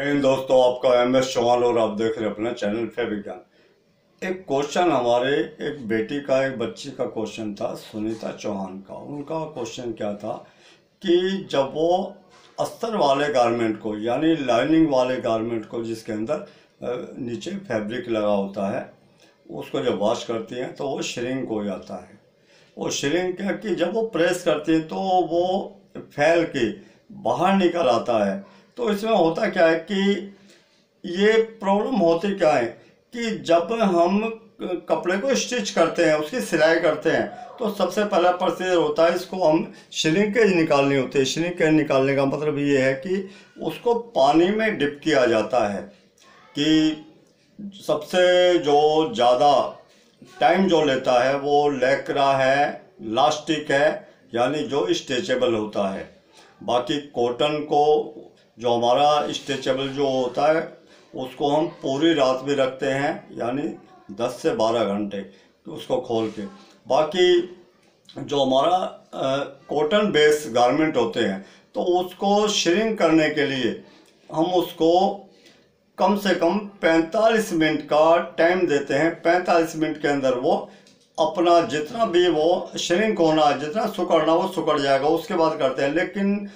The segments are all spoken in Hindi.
जय हिंद दोस्तों, आपका MS चौहान और आप देख रहे हैं अपना चैनल फैब विज्ञान। एक क्वेश्चन हमारे एक बेटी का, एक बच्ची का क्वेश्चन था, सुनीता चौहान का। उनका क्वेश्चन क्या था कि जब वो अस्तर वाले गारमेंट को, यानी लाइनिंग वाले गारमेंट को, जिसके अंदर नीचे फैब्रिक लगा होता है, उसको जब वॉश करती हैं तो वो श्रिंक हो जाता है। वो श्रिंक क्या कि जब वो प्रेस करती हैं तो वो फैल के बाहर निकल आता है। तो इसमें होता क्या है कि ये प्रॉब्लम होती क्या है कि जब हम कपड़े को स्टिच करते हैं, उसकी सिलाई करते हैं, तो सबसे पहला प्रोसीजर होता है, इसको हम श्रिंकेज निकालनी होती है। श्रिंकेज निकालने का मतलब ये है कि उसको पानी में डिप किया जाता है कि सबसे जो ज़्यादा टाइम जो लेता है वो लैक्रा है, लास्टिक है, यानी जो स्ट्रेचेबल होता है। बाकी कॉटन को जो हमारा स्ट्रेचेबल जो होता है उसको हम पूरी रात भी रखते हैं, यानी 10 से 12 घंटे उसको खोल के। बाकी जो हमारा कॉटन बेस गारमेंट होते हैं तो उसको श्रिंक करने के लिए हम उसको कम से कम 45 मिनट का टाइम देते हैं। 45 मिनट के अंदर वो अपना जितना भी वो श्रिंक होना, जितना सुकड़ना वो सुकड़ जाएगा, उसके बाद करते हैं। लेकिन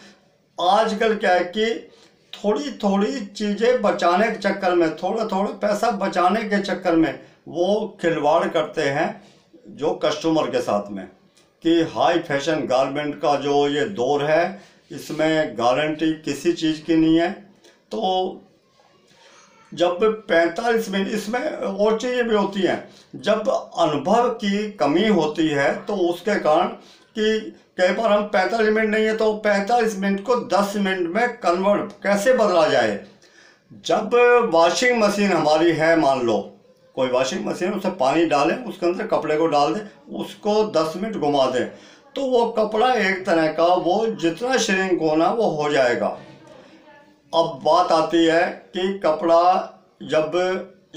आजकल क्या है कि थोड़ी थोड़ी चीज़ें बचाने के चक्कर में, थोड़ा थोड़ा पैसा बचाने के चक्कर में वो खिलवाड़ करते हैं जो कस्टमर के साथ में, कि हाई फैशन गारमेंट का जो ये दौर है, इसमें गारंटी किसी चीज़ की नहीं है। तो जब 45 मिनट, इसमें और चीज़ें भी होती हैं, जब अनुभव की कमी होती है तो उसके कारण कि कई बार हम 45 मिनट नहीं है तो 45 मिनट को 10 मिनट में कन्वर्ट कैसे बदला जाए। जब वॉशिंग मशीन हमारी है, मान लो कोई वॉशिंग मशीन, उसे पानी डालें, उसके अंदर कपड़े को डाल दें, उसको 10 मिनट घुमा दें, तो वो कपड़ा एक तरह का वो जितना श्रिंक होना वो हो जाएगा। अब बात आती है कि कपड़ा जब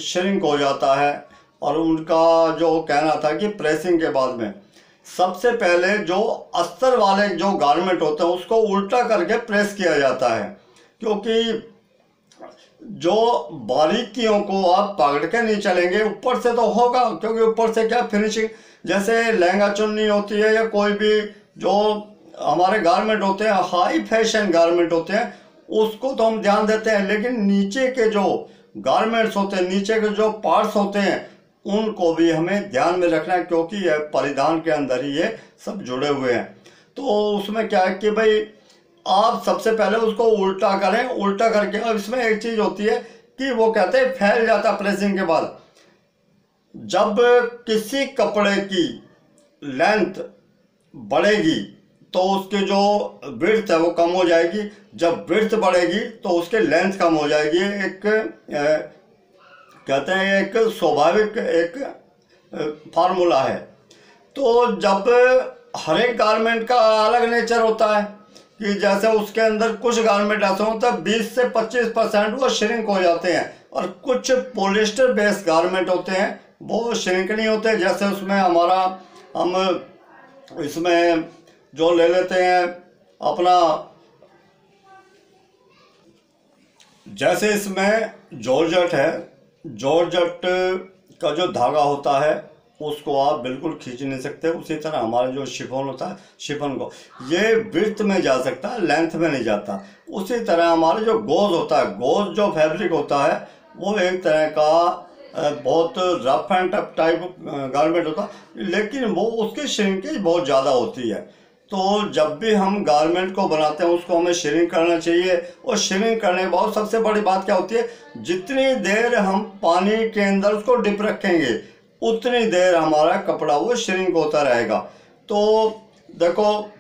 श्रिंक हो जाता है, और उनका जो कहना था कि प्रेसिंग के बाद में सबसे पहले जो अस्तर वाले जो गारमेंट होते हैं उसको उल्टा करके प्रेस किया जाता है, क्योंकि जो बारीकियों को आप पकड़ के नहीं चलेंगे, ऊपर से तो होगा, क्योंकि ऊपर से क्या फिनिशिंग, जैसे लहंगा चुन्नी होती है या कोई भी जो हमारे गारमेंट होते हैं, हाई फैशन गारमेंट होते हैं, उसको तो हम ध्यान देते हैं, लेकिन नीचे के जो गारमेंट्स होते हैं, नीचे के जो पार्ट्स होते हैं, उनको भी हमें ध्यान में रखना है, क्योंकि यह परिधान के अंदर ही ये सब जुड़े हुए हैं। तो उसमें क्या है कि भाई आप सबसे पहले उसको उल्टा करें, उल्टा करके। अब इसमें एक चीज़ होती है कि वो कहते हैं फैल जाता प्रेसिंग के बाद। जब किसी कपड़े की लेंथ बढ़ेगी तो उसकी जो विड्थ है वो कम हो जाएगी, जब विड्थ बढ़ेगी तो उसकी लेंथ कम हो जाएगी। एक कहते हैं एक स्वाभाविक एक फार्मूला है। तो जब हर एक गारमेंट का अलग नेचर होता है कि जैसे उसके अंदर कुछ गारमेंट ऐसे होता है 20 से 25% वो श्रिंक हो जाते हैं, और कुछ पॉलिस्टर बेस्ड गारमेंट होते हैं वो श्रिंक नहीं होते। जैसे उसमें हमारा, हम इसमें जो ले लेते हैं अपना, जैसे इसमें जॉर्जेट है, जॉर्जेट का जो धागा होता है उसको आप बिल्कुल खींच नहीं सकते। उसी तरह हमारा जो शिफॉन होता है, शिफॉन को ये विड्थ में जा सकता है, लेंथ में नहीं जाता। उसी तरह हमारा जो गोज होता है, गोज जो फैब्रिक होता है वो एक तरह का बहुत rough and tough type garment होता है, लेकिन वो उसकी श्रिंकेज बहुत ज़्यादा होती है। तो जब भी हम गारमेंट को बनाते हैं उसको हमें श्रिंक करना चाहिए। और श्रिंक करने के बाद सबसे बड़ी बात क्या होती है, जितनी देर हम पानी के अंदर उसको डिप रखेंगे उतनी देर हमारा कपड़ा वो श्रिंक होता रहेगा। तो देखो,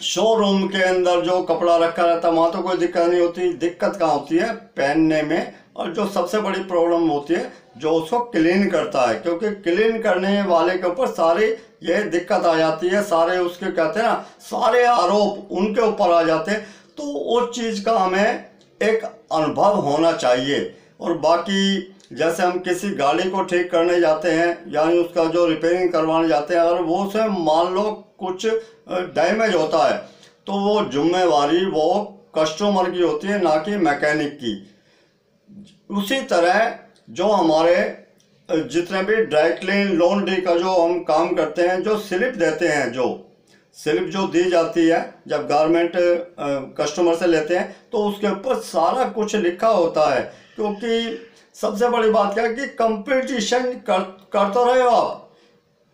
शोरूम के अंदर जो कपड़ा रखा रहता है वहाँ तो कोई दिक्कत नहीं होती। दिक्कत कहाँ होती है, पहनने में। और जो सबसे बड़ी प्रॉब्लम होती है जो उसको क्लीन करता है, क्योंकि क्लीन करने वाले के ऊपर सारी ये दिक्कत आ जाती है, सारे उसके कहते हैं ना, सारे आरोप उनके ऊपर आ जाते हैं। तो उस चीज़ का हमें एक अनुभव होना चाहिए। और बाकी जैसे हम किसी गाड़ी को ठीक करने जाते हैं, यानी उसका जो रिपेयरिंग करवाने जाते हैं, अगर वो से मान लो कुछ डैमेज होता है तो वो जिम्मेवारी वो कस्टमर की होती है, ना कि मैकेनिक की। उसी तरह जो हमारे जितने भी ड्राई क्लीन लॉन्ड्री का जो हम काम करते हैं, जो स्लिप देते हैं, जो स्लिप जो दी जाती है जब गारमेंट कस्टमर से लेते हैं, तो उसके ऊपर सारा कुछ लिखा होता है। क्योंकि सबसे बड़ी बात क्या है कि कंपटीशन कर तो रहे हो आप,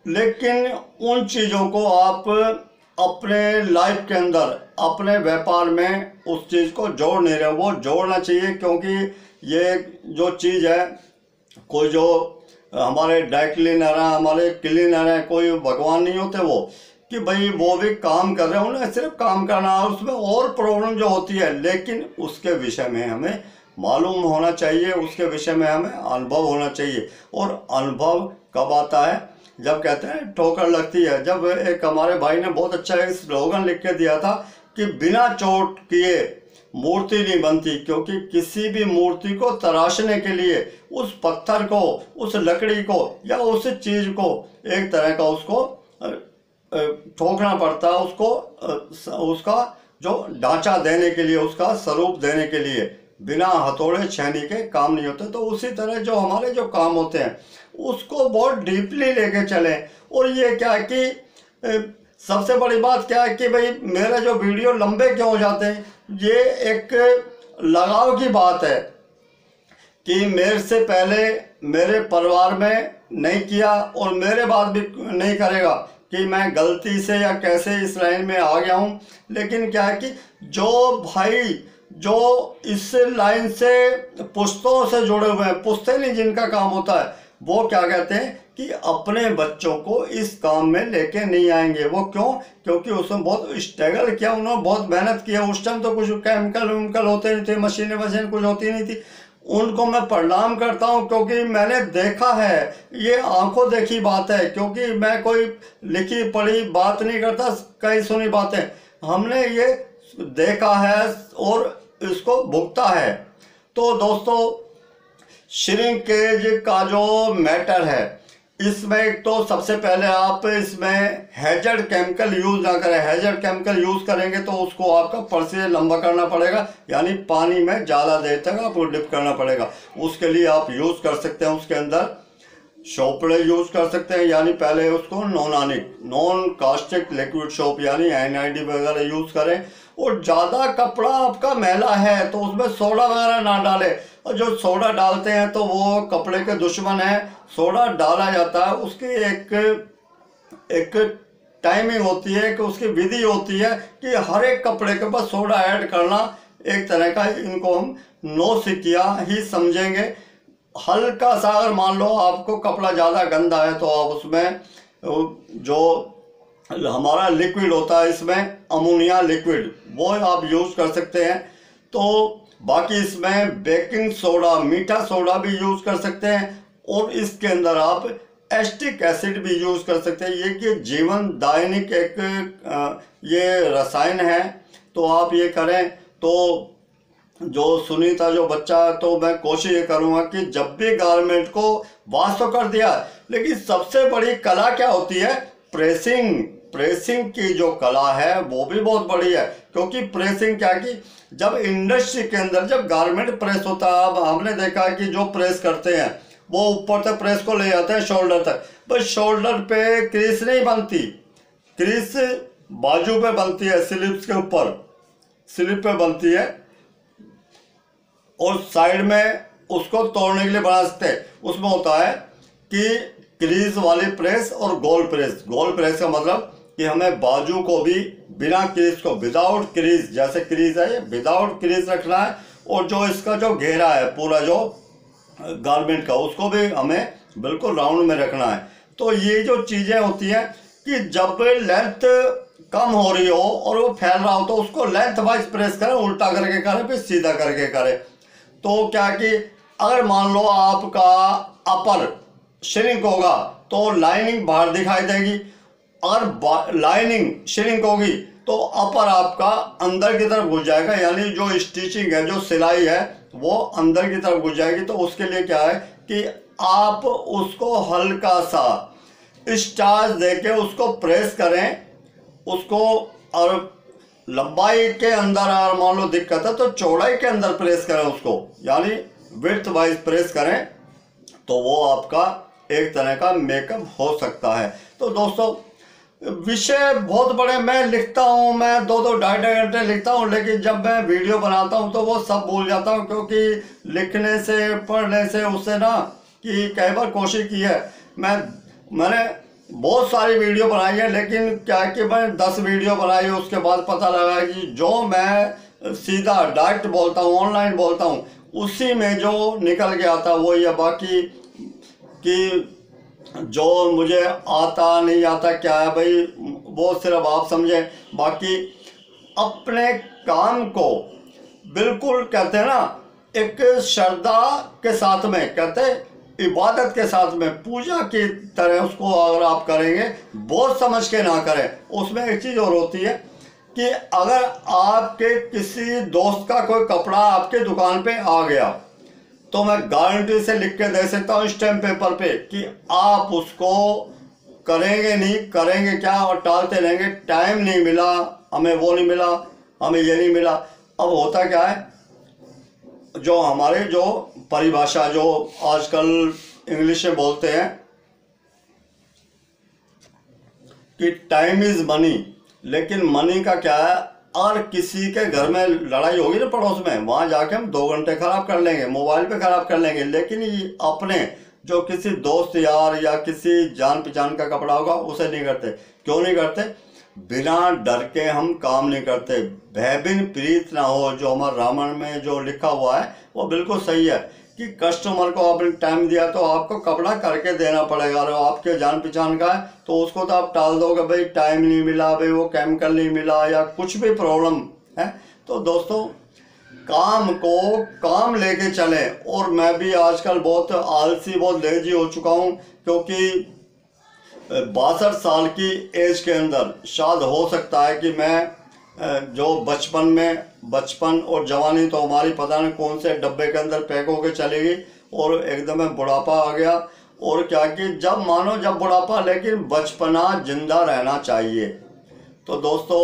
लेकिन उन चीज़ों को आप अपने लाइफ के अंदर, अपने व्यापार में उस चीज़ को जोड़ नहीं रहे। वो जोड़ना चाहिए, क्योंकि ये जो चीज़ है, कोई जो हमारे ड्राई क्लीनर हैं, हमारे क्लीनर हैं, कोई भगवान नहीं होते वो, कि भाई वो भी काम कर रहे हैं, उन्हें सिर्फ काम करना है, उसमें और प्रॉब्लम जो होती है, लेकिन उसके विषय में हमें मालूम होना चाहिए, उसके विषय में हमें अनुभव होना चाहिए। और अनुभव कब आता है? जब कहते हैं ठोकर लगती है। जब एक हमारे भाई ने बहुत अच्छा एक स्लोगन लिख के दिया था कि बिना चोट किए मूर्ति नहीं बनती, क्योंकि किसी भी मूर्ति को तराशने के लिए उस पत्थर को, उस लकड़ी को या उस चीज़ को एक तरह का उसको ठोकना पड़ता है, उसको उसका जो ढांचा देने के लिए, उसका स्वरूप देने के लिए। बिना हथौड़े छेनी के काम नहीं होते। तो उसी तरह जो हमारे जो काम होते हैं उसको बहुत डीपली लेके चलें। और ये क्या है कि सबसे बड़ी बात क्या है कि भाई मेरे जो वीडियो लंबे क्यों हो जाते हैं, ये एक लगाव की बात है कि मेरे से पहले मेरे परिवार में नहीं किया और मेरे बाद भी नहीं करेगा, कि मैं गलती से या कैसे इस लाइन में आ गया हूँ। लेकिन क्या है कि जो भाई जो इस लाइन से पुश्तों से जुड़े हुए हैं, पुश्ते नहीं जिनका काम होता है, वो क्या कहते हैं कि अपने बच्चों को इस काम में लेके नहीं आएंगे। वो क्यों? क्योंकि उसमें बहुत स्ट्रगल किया, उन्होंने बहुत मेहनत किया। उस टाइम तो कुछ केमिकल वेमिकल होते नहीं थे, मशीनें कुछ होती नहीं थी। उनको मैं प्रणाम करता हूं, क्योंकि मैंने देखा है, ये आंखों देखी बात है। क्योंकि मैं कोई लिखी पढ़ी बात नहीं करता, कई सुनी बातें, हमने ये देखा है और इसको भुगता है। तो दोस्तों, श्रिंकेज का जो मैटर है, इसमें एक तो सबसे पहले आप इसमें हैजर्ड केमिकल यूज़ ना करें। हैजर्ड केमिकल यूज़ करेंगे तो उसको आपका प्रोसेस लंबा करना पड़ेगा, यानी पानी में ज़्यादा देर तक आपको डिप करना पड़ेगा। उसके लिए आप यूज़ कर सकते हैं, उसके अंदर सोपड़े यूज़ कर सकते हैं, यानी पहले उसको नॉन कास्टिक लिक्विड सोप यानी NID वगैरह यूज़ करें। और ज़्यादा कपड़ा आपका मैला है तो उसमें सोडा वगैरह ना डालें। और जो सोडा डालते हैं तो वो कपड़े के दुश्मन है। सोडा डाला जाता है, उसकी एक टाइमिंग होती है, कि उसकी विधि होती है कि हर एक कपड़े के ऊपर सोडा ऐड करना एक तरह का, इनको हम नौसिखिया ही समझेंगे। हल्का सा अगर मान लो आपको कपड़ा ज़्यादा गंदा है तो आप उसमें जो हमारा लिक्विड होता है, इसमें अमोनिया लिक्विड, वो आप यूज़ कर सकते हैं। तो बाकी इसमें बेकिंग सोडा, मीठा सोडा भी यूज़ कर सकते हैं। और इसके अंदर आप एस्टिक एसिड भी यूज़ कर सकते हैं। ये कि जीवन दायनिक एक ये रसायन है। तो आप ये करें। तो जो सुनीता जो बच्चा है, तो मैं कोशिश ये करूँगा कि जब भी गारमेंट को वॉश तो कर दिया, लेकिन सबसे बड़ी कला क्या होती है? प्रेसिंग की जो कला है वो भी बहुत बड़ी है। क्योंकि प्रेसिंग क्या कि जब इंडस्ट्री के अंदर जब गारमेंट प्रेस होता है, अब हमने देखा है कि जो प्रेस करते हैं वो ऊपर तक प्रेस को ले जाते हैं शोल्डर तक, बस शोल्डर पे क्रीज नहीं बनती, क्रीज बाजू पे बनती है, स्लिप्स के ऊपर स्लिप पे बनती है, और साइड में उसको तोड़ने के लिए बना सकते हैं। उसमें होता है कि क्रीज वाली प्रेस और गोल प्रेस। गोल प्रेस का मतलब कि हमें बाजू को भी बिना क्रीज को, विदाउट क्रीज, जैसे क्रीज है ये विदाउट क्रीज रखना है। और जो इसका जो घेरा है पूरा जो गारमेंट का, उसको भी हमें बिल्कुल राउंड में रखना है। तो ये जो चीज़ें होती हैं कि जब लेंथ कम हो रही हो और वो फैल रहा हो तो उसको लेंथ वाइज प्रेस करें, उल्टा करके करें, फिर सीधा करके करें। तो क्या कि अगर मान लो आपका अपर श्रिंक होगा तो लाइनिंग बाहर दिखाई देगी, अगर लाइनिंग श्रिंक होगी तो अपर आपका अंदर की तरफ घुस जाएगा, यानी जो स्टिचिंग है, जो सिलाई है, वो अंदर की तरफ घुस जाएगी। तो उसके लिए क्या है कि आप उसको हल्का सा स्टार्च देके उसको प्रेस करें उसको। और लंबाई के अंदर अगर मान लो दिक्कत है तो चौड़ाई के अंदर प्रेस करें उसको, यानी विड्थ वाइज प्रेस करें तो वो आपका एक तरह का मेकअप हो सकता है। तो दोस्तों विषय बहुत बड़े, मैं लिखता हूँ, मैं 2-2 ढाई घंटे लिखता हूँ, लेकिन जब मैं वीडियो बनाता हूँ तो वो सब भूल जाता हूँ, क्योंकि लिखने से पढ़ने से उससे ना, कि कई बार कोशिश की है मैंने बहुत सारी वीडियो बनाई है, लेकिन क्या है कि मैं 10 वीडियो बनाई, उसके बाद पता लगा कि जो मैं सीधा डायरेक्ट बोलता हूँ, ऑनलाइन बोलता हूँ, उसी में जो निकल गया था वो ये, बाकी कि जो मुझे आता नहीं आता क्या है भाई, वो सिर्फ आप समझें। बाकी अपने काम को बिल्कुल कहते हैं ना, एक श्रद्धा के साथ में, कहते हैं इबादत के साथ में, पूजा की तरह उसको अगर आप करेंगे, बहुत समझ के ना करें। उसमें एक चीज़ और होती है कि अगर आपके किसी दोस्त का कोई कपड़ा आपके दुकान पे आ गया, तो मैं गारंटी से लिख के दे सकता हूँ स्टैम्प पेपर पे कि आप उसको करेंगे नहीं, करेंगे क्या, और टालते रहेंगे, टाइम नहीं मिला हमें, वो नहीं मिला हमें, ये नहीं मिला। अब होता क्या है, जो हमारे जो परिभाषा जो आजकल इंग्लिश में बोलते हैं कि टाइम इज मनी, लेकिन मनी का क्या है, और किसी के घर में लड़ाई होगी ना पड़ोस में, वहां जाके हम 2 घंटे खराब कर लेंगे, मोबाइल पे खराब कर लेंगे, लेकिन ये अपने जो किसी दोस्त यार या किसी जान पहचान का कपड़ा होगा उसे नहीं करते। क्यों नहीं करते? बिना डर के हम काम नहीं करते। भयबिन प्रीत ना हो, जो हमारे रामायण में जो लिखा हुआ है वो बिल्कुल सही है कि कस्टमर को आपने टाइम दिया तो आपको कपड़ा करके देना पड़ेगा। और आपके जान पहचान का है तो उसको तो आप टाल दोगे, भाई टाइम नहीं मिला, भाई वो केमिकल नहीं मिला, या कुछ भी प्रॉब्लम है। तो दोस्तों काम को काम लेके चलें। और मैं भी आजकल बहुत आलसी, बहुत लेजी हो चुका हूँ, क्योंकि 62 साल की एज के अंदर शायद हो सकता है कि मैं जो बचपन और जवानी तो हमारी पता नहीं कौन से डब्बे के अंदर पैक होके चलेगी, और एकदम बुढ़ापा आ गया। और क्या कि जब मानो जब बुढ़ापा, लेकिन बचपना जिंदा रहना चाहिए। तो दोस्तों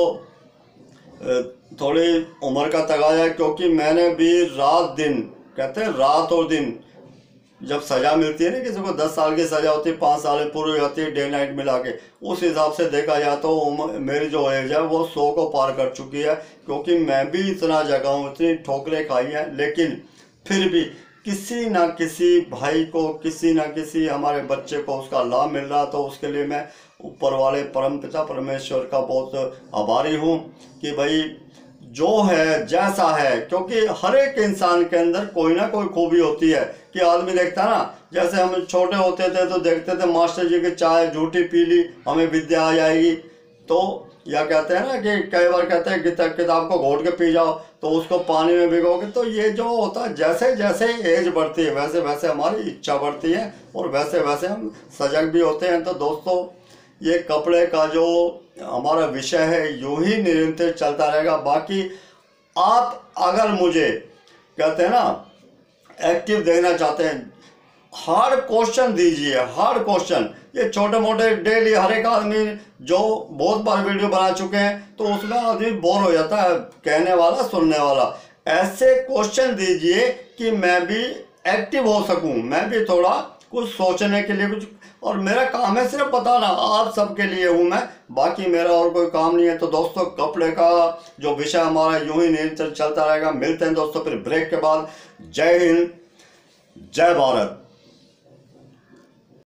थोड़ी उम्र का तकाजा है, क्योंकि मैंने भी रात दिन, कहते हैं रात और दिन, जब सज़ा मिलती है ना किसी को, 10 साल की सज़ा होती है, 5 साल पूरी होती है डे नाइट मिला के, उस हिसाब से देखा जाए तो मेरी जो एज है वो 100 को पार कर चुकी है। क्योंकि मैं भी इतना जगह हूँ, इतनी ठोकरें खाई हैं, लेकिन फिर भी किसी ना किसी भाई को, किसी ना किसी हमारे बच्चे को उसका लाभ मिल रहा, तो उसके लिए मैं ऊपर वाले परमपिता परमेश्वर का बहुत आभारी हूँ कि भाई जो है जैसा है। क्योंकि हर एक इंसान के अंदर कोई ना कोई खूबी होती है कि आदमी देखता ना, जैसे हम छोटे होते थे तो देखते थे मास्टर जी की चाय झूठी पी ली हमें विद्या आ जाएगी, तो या कहते हैं ना कि कई बार कहते हैं किताब को घोट के पी जाओ, तो उसको पानी में भिगोगे। तो ये जो होता है, जैसे जैसे एज बढ़ती है वैसे वैसे हमारी इच्छा बढ़ती है, और वैसे वैसे हम सजग भी होते हैं। तो दोस्तों ये कपड़े का जो हमारा विषय है यूं ही निरंतर चलता रहेगा। बाकी आप अगर मुझे कहते हैं ना एक्टिव देखना चाहते हैं, हार्ड क्वेश्चन दीजिए, हार्ड क्वेश्चन। ये छोटे मोटे डेली हर एक आदमी जो बहुत बार वीडियो बना चुके हैं, तो उसमें आदमी बोर हो जाता है, कहने वाला सुनने वाला। ऐसे क्वेश्चन दीजिए कि मैं भी एक्टिव हो सकूं, मैं भी थोड़ा कुछ सोचने के लिए कुछ, और मेरा काम है सिर्फ बताना, आप सबके लिए हूँ मैं, बाकी मेरा और कोई काम नहीं है। तो दोस्तों कपड़े का जो विषय हमारा यूं ही निरंतर चलता रहेगा। मिलते हैं दोस्तों फिर ब्रेक के बाद। जय हिंद, जय भारत।